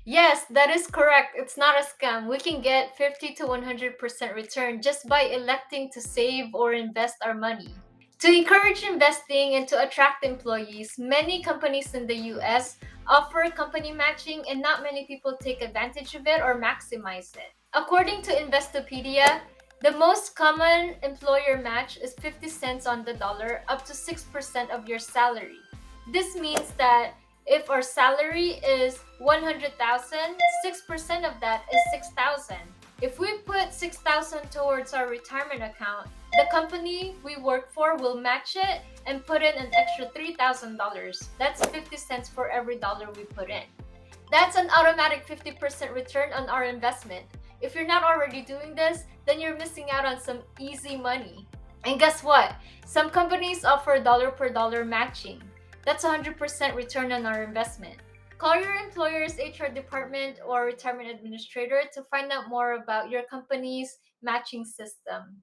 Yes, that is correct. It's not a scam. We can get 50 to 100% return just by electing to save or invest our money. To encourage investing and to attract employees, many companies in the US offer company matching, and not many people take advantage of it or maximize it. According to Investopedia, the most common employer match is 50 cents on the dollar, up to 6% of your salary. This means that if our salary is 100,000, 6% of that is 6,000. If we put 6,000 towards our retirement account, the company we work for will match it and put in an extra $3,000. That's 50 cents for every dollar we put in. That's an automatic 50% return on our investment. If you're not already doing this, then you're missing out on some easy money. And guess what? Some companies offer dollar per dollar matching. That's 100% return on our investment. Call your employer's HR department or retirement administrator to find out more about your company's matching system.